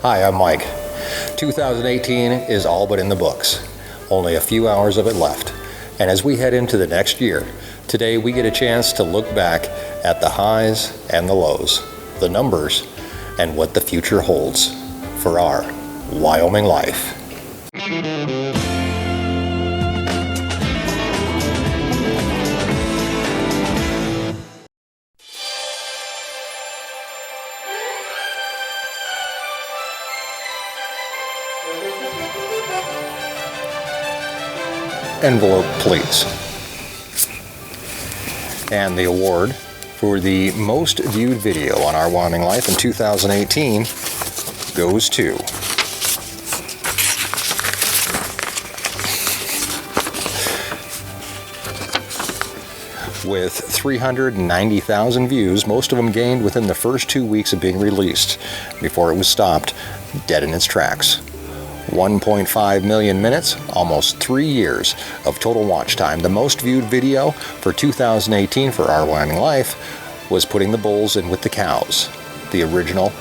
Hi, I'm Mike. 2018 is all but in the books. Only a few hours of it left. And as we head into the next year, today we get a chance to look back at the highs and the lows, the numbers, and what the future holds for our Wyoming life. Envelope, please. And the award for the most viewed video on Our Wyoming Life in 2018 goes to with 390,000 views, most of them gained within the first 2 weeks of being released, before it was stopped dead in its tracks. 1.5 million minutes, almost 3 years of total watch time. The most viewed video for 2018 for Our Wyoming Life was putting the bulls in with the cows, the original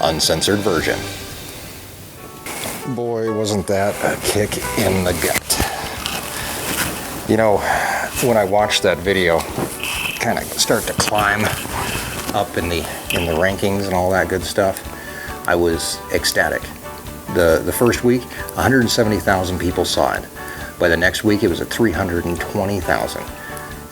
uncensored version. Boy, wasn't that a kick in the gut. You know, when I watched that video kind of start to climb up in the rankings and all that good stuff, I was ecstatic. The first week, 170,000 people saw it. By the next week, it was at 320,000.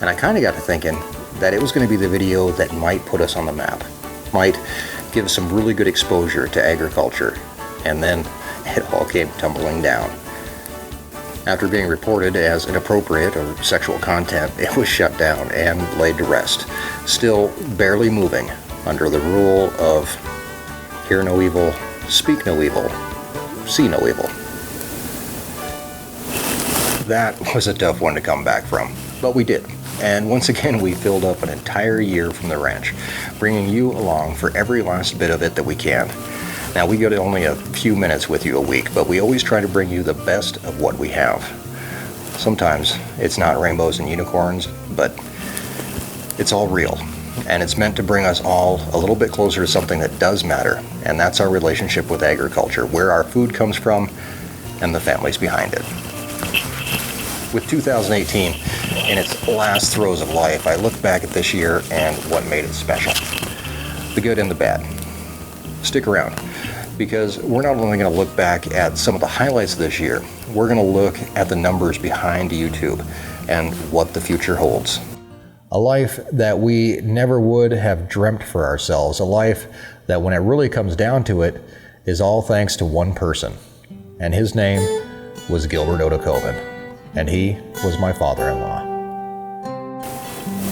And I kind of got to thinking that it was going to be the video that might put us on the map, might give some really good exposure to agriculture. And then it all came tumbling down. After being reported as inappropriate or sexual content, it was shut down and laid to rest, still barely moving under the rule of hear no evil, speak no evil, see no evil. That was a tough one to come back from, but we did. And once again, we filled up an entire year from the ranch, bringing you along for every last bit of it that we can. Now, we go to only a few minutes with you a week, but we always try to bring you the best of what we have. Sometimes it's not rainbows and unicorns, but it's all real. And it's meant to bring us all a little bit closer to something that does matter, and that's our relationship with agriculture, where our food comes from, and the families behind it. With 2018 in its last throes of life, I look back at this year and what made it special. The good and the bad. Stick around, because we're not only going to look back at some of the highlights of this year, we're going to look at the numbers behind YouTube and what the future holds. A life that we never would have dreamt for ourselves. A life that, when it really comes down to it, is all thanks to one person. And his name was Gilbert Otokoven. And he was my father-in-law.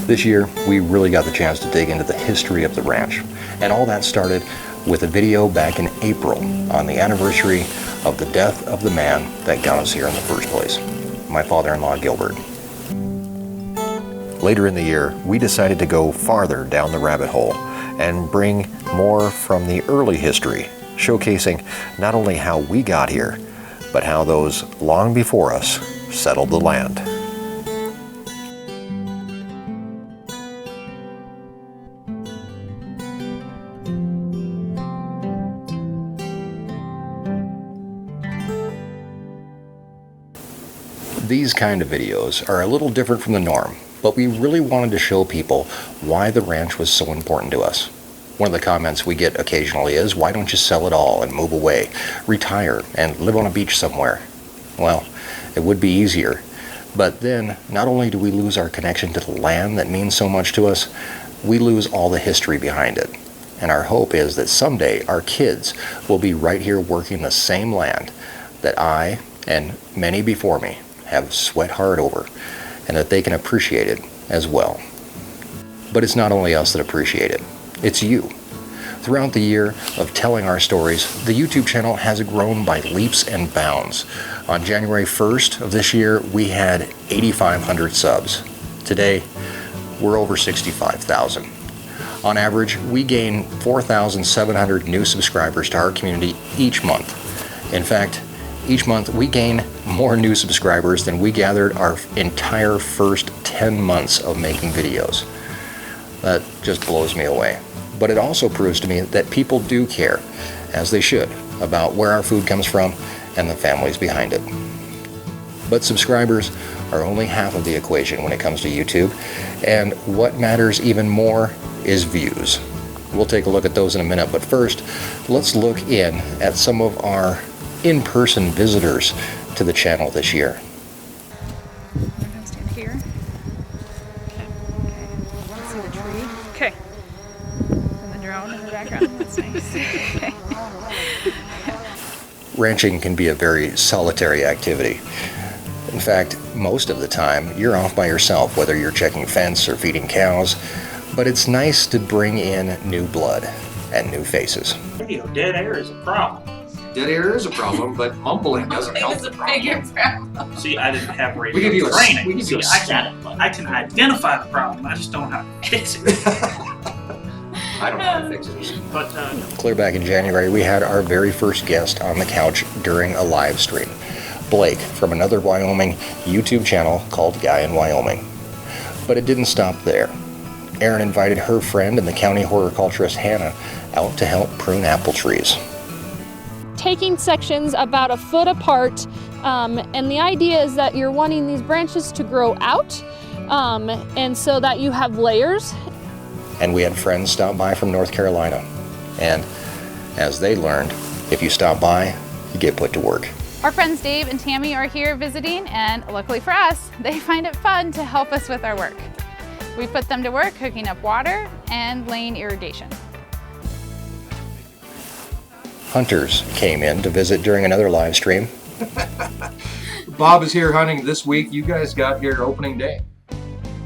This year, we really got the chance to dig into the history of the ranch. And all that started with a video back in April on the anniversary of the death of the man that got us here in the first place, my father-in-law, Gilbert. Later in the year, we decided to go farther down the rabbit hole and bring more from the early history, showcasing not only how we got here, but how those long before us settled the land. These kind of videos are a little different from the norm, but we really wanted to show people why the ranch was so important to us. One of the comments we get occasionally is, why don't you sell it all and move away, retire, and live on a beach somewhere? Well, it would be easier. But then, not only do we lose our connection to the land that means so much to us, we lose all the history behind it. And our hope is that someday our kids will be right here working the same land that I and many before me have sweat hard over, and that they can appreciate it as well. But it's not only us that appreciate it, it's you. Throughout the year of telling our stories, the YouTube channel has grown by leaps and bounds. On January 1st of this year, we had 8,500 subs. Today, we're over 65,000. On average, we gain 4,700 new subscribers to our community each month. In fact, each month we gain more new subscribers than we gathered our entire first 10 months of making videos. That just blows me away. But it also proves to me that people do care, as they should, about where our food comes from and the families behind it. But subscribers are only half of the equation when it comes to YouTube, and what matters even more is views. We'll take a look at those in a minute, but first, let's look in at some of our in-person visitors to the channel this year. We're gonna stand here. Okay. See the tree? Okay. And the drone in the background. That's nice. Okay. Ranching can be a very solitary activity. In fact, most of the time, you're off by yourself, whether you're checking fence or feeding cows, but it's nice to bring in new blood and new faces. Dead air is a problem. Dead air is a problem, but mumbling doesn't help the problem. See, I didn't have radio We give you training. we give you a I can identify the problem. I just don't know how to fix it. I don't know how to fix it. But Clear back in January, we had our very first guest on the couch during a live stream. Blake from another Wyoming YouTube channel called Guy in Wyoming. But it didn't stop there. Erin invited her friend and the county horticulturist Hannah out to help prune apple trees. Taking sections about a foot apart, and the idea is that you're wanting these branches to grow out, and so that you have layers. And we had friends stop by from North Carolina. And as they learned, if you stop by, you get put to work. Our friends Dave and Tammy are here visiting, and luckily for us, they find it fun to help us with our work. We put them to work hooking up water and laying irrigation. Hunters came in to visit during another live stream. Bob is here hunting this week. You guys got here opening day.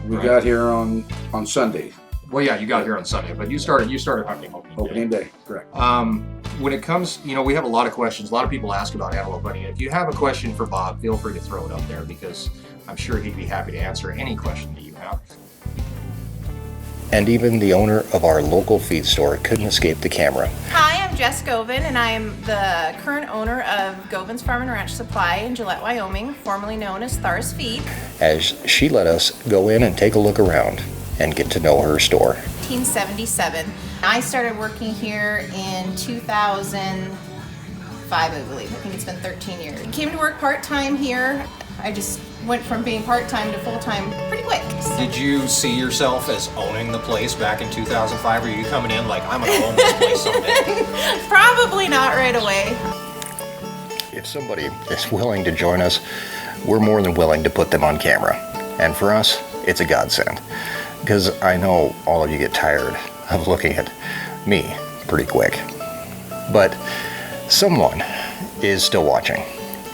We got here on Sunday, Well, yeah, you got here on Sunday, but you started hunting opening day, correct. When it comes, we have a lot of questions. A lot of people ask about antelope hunting. If you have a question for Bob, feel free to throw it up there because I'm sure he'd be happy to answer any question that you have. And even the owner of our local feed store couldn't escape the camera. Hi, I'm Jess Govin, and I'm the current owner of Govin's Farm and Ranch Supply in Gillette, Wyoming, formerly known as Thar's Feed. As she let us go in and take a look around and get to know her store. 1977. I started working here in 2005, I believe. I think it's been 13 years. I came to work part-time here. I just went from being part-time to full-time pretty quick. Did you see yourself as owning the place back in 2005? Or are you coming in like, I'm going to own this place someday? Probably not right away. If somebody is willing to join us, we're more than willing to put them on camera. And for us, it's a godsend. Because I know all of you get tired of looking at me pretty quick. But someone is still watching.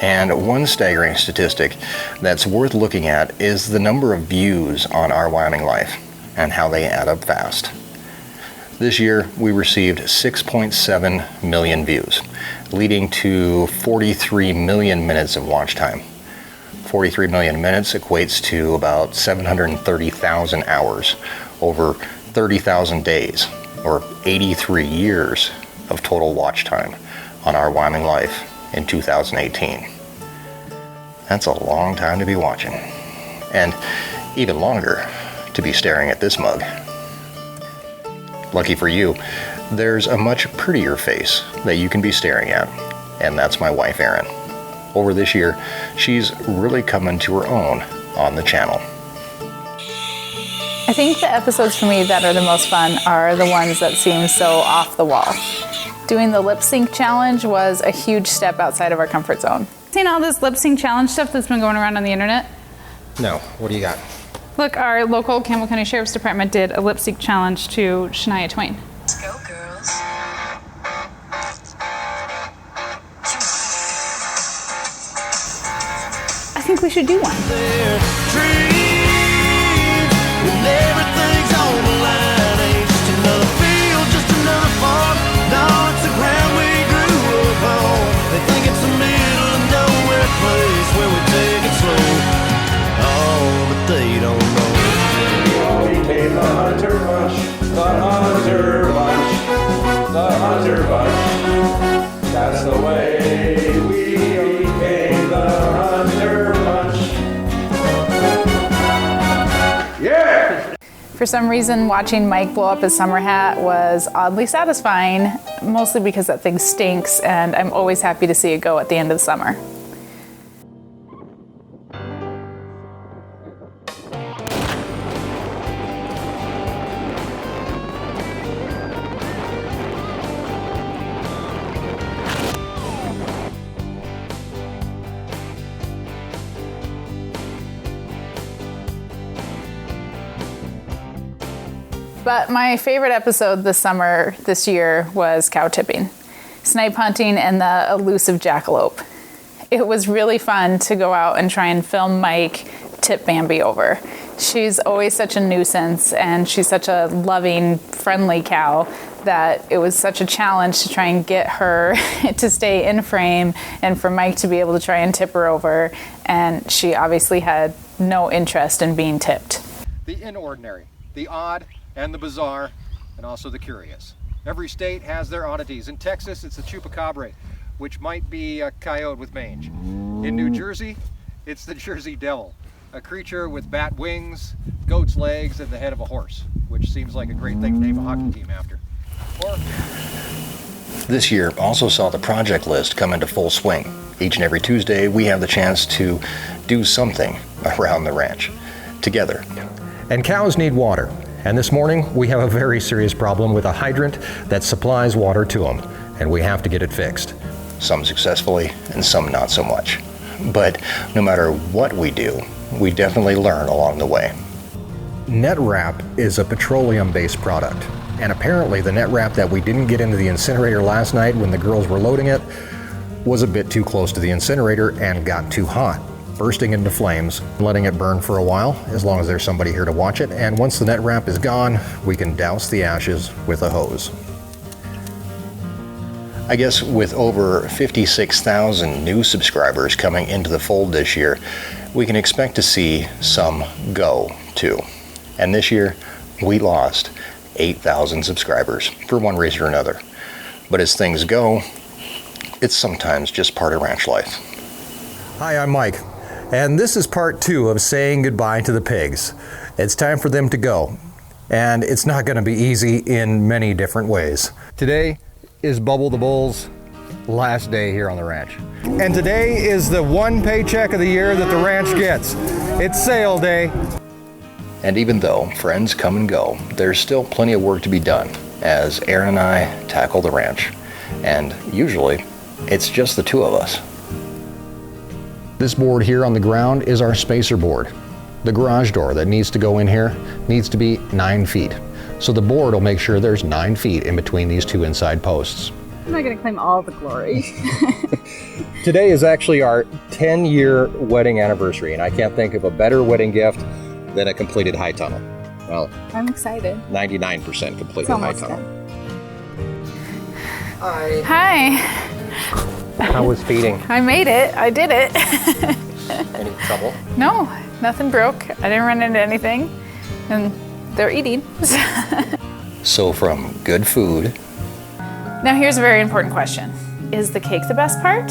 And one staggering statistic that's worth looking at is the number of views on Our Wyoming Life and how they add up fast. This year, we received 6.7 million views, leading to 43 million minutes of watch time. 43 million minutes equates to about 730,000 hours over 30,000 days, or 83 years of total watch time on Our Wyoming Life in 2018. That's a long time to be watching, and even longer to be staring at this mug. Lucky for you, there's a much prettier face that you can be staring at, and that's my wife Erin. Over this year, she's really coming to her own on the channel. I think the episodes for me that are the most fun are the ones that seem so off the wall. Doing the lip sync challenge was a huge step outside of our comfort zone. Seen all this lip sync challenge stuff that's been going around on the internet? No. What do you got? Look, our local Campbell County Sheriff's Department did a lip sync challenge to Shania Twain. Let's go, girls. I think we should do one. That's the way we became the Hunter Bunch. For some reason, watching Mike blow up his summer hat was oddly satisfying, mostly because that thing stinks, and I'm always happy to see it go at the end of the summer. But my favorite episode this year was cow tipping, snipe hunting, and the elusive jackalope. It was really fun to go out and try and film Mike tip Bambi over. She's always such a nuisance, and she's such a loving, friendly cow that it was such a challenge to try and get her to stay in frame and for Mike to be able to try and tip her over, and she obviously had no interest in being tipped. The inordinary, the odd, and the bizarre, and also the curious. Every state has their oddities. In Texas, it's the chupacabra, which might be a coyote with mange. In New Jersey, it's the Jersey Devil, a creature with bat wings, goat's legs, and the head of a horse, which seems like a great thing to name a hockey team after. Or This year also saw the project list come into full swing. Each and every Tuesday, we have the chance to do something around the ranch together. And cows need water. And this morning, we have a very serious problem with a hydrant that supplies water to them, and we have to get it fixed. Some successfully and some not so much. But no matter what we do, we definitely learn along the way. Net wrap is a petroleum-based product, and apparently the net wrap that we didn't get into the incinerator last night when the girls were loading it was a bit too close to the incinerator and got too hot, bursting into flames, letting it burn for a while, as long as there's somebody here to watch it, and once the net wrap is gone, we can douse the ashes with a hose. I guess with over 56,000 new subscribers coming into the fold this year, we can expect to see some go too. And this year, we lost 8,000 subscribers for one reason or another. But as things go, it's sometimes just part of ranch life. Hi, I'm Mike, and this is part 2 of saying goodbye to the pigs. It's time for them to go, and it's not going to be easy in many different ways. Today is Bubble the Bull's last day here on the ranch. And today is the one paycheck of the year that the ranch gets. It's sale day. And even though friends come and go, there's still plenty of work to be done as Erin and I tackle the ranch. And usually, it's just the two of us. This board here on the ground is our spacer board. The garage door that needs to go in here needs to be 9 feet. So the board will make sure there's 9 feet in between these two inside posts. I'm not going to claim all the glory. Today is actually our 10-year wedding anniversary, and I can't think of a better wedding gift than a completed high tunnel. Well, I'm excited. 99% completed It's high almost tunnel. done. Hi. How was feeding? I made it. I did it. Any trouble? No, nothing broke. I didn't run into anything. And they're eating. So from good food, Now here's a very important question. Is the cake the best part?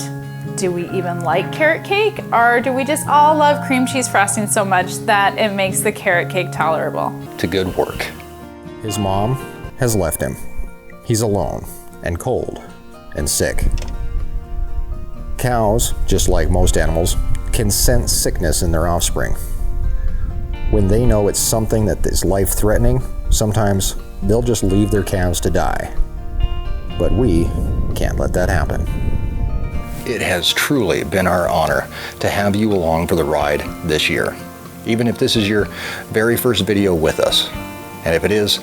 Do we even like carrot cake? Or do we just all love cream cheese frosting so much that it makes the carrot cake tolerable? to good work. His mom has left him. He's alone and cold and sick. Cows, just like most animals, can sense sickness in their offspring. When they know it's something that is life-threatening, sometimes they'll just leave their calves to die. But we can't let that happen. It has truly been our honor to have you along for the ride this year, even if this is your very first video with us. And if it is,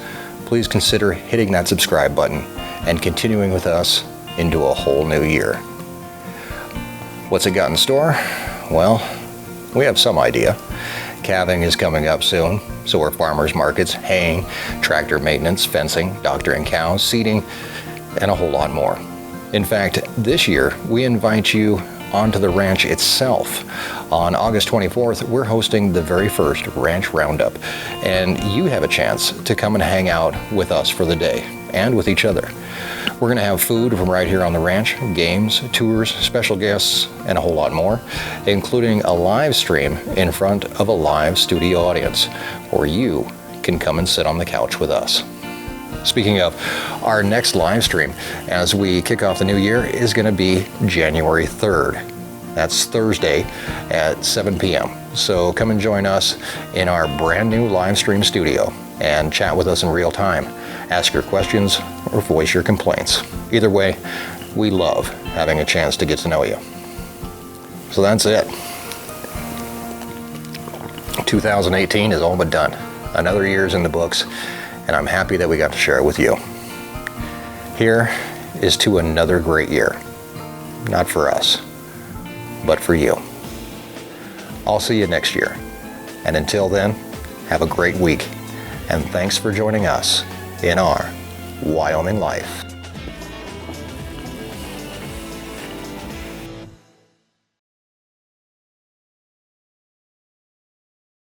please consider hitting that subscribe button and continuing with us into a whole new year. What's it got in store? Well, we have some idea. Calving is coming up soon, so are farmers markets, haying, tractor maintenance, fencing, doctoring cows, seeding, and a whole lot more. In fact, this year, we invite you onto the ranch itself. On August 24th, we're hosting the very first Ranch Roundup, and you have a chance to come and hang out with us for the day, and with each other. We're gonna have food from right here on the ranch, games, tours, special guests, and a whole lot more, including a live stream in front of a live studio audience, where you can come and sit on the couch with us. Speaking of, our next live stream as we kick off the new year is going to be January 3rd. That's Thursday at 7 p.m. So come and join us in our brand new live stream studio and chat with us in real time. Ask your questions or voice your complaints. Either way, we love having a chance to get to know you. So that's it. 2018 is all but done. Another year's in the books, and I'm happy that we got to share it with you. Here is to another great year. Not for us, but for you. I'll see you next year. And until then, have a great week. And thanks for joining us in our Wyoming Life.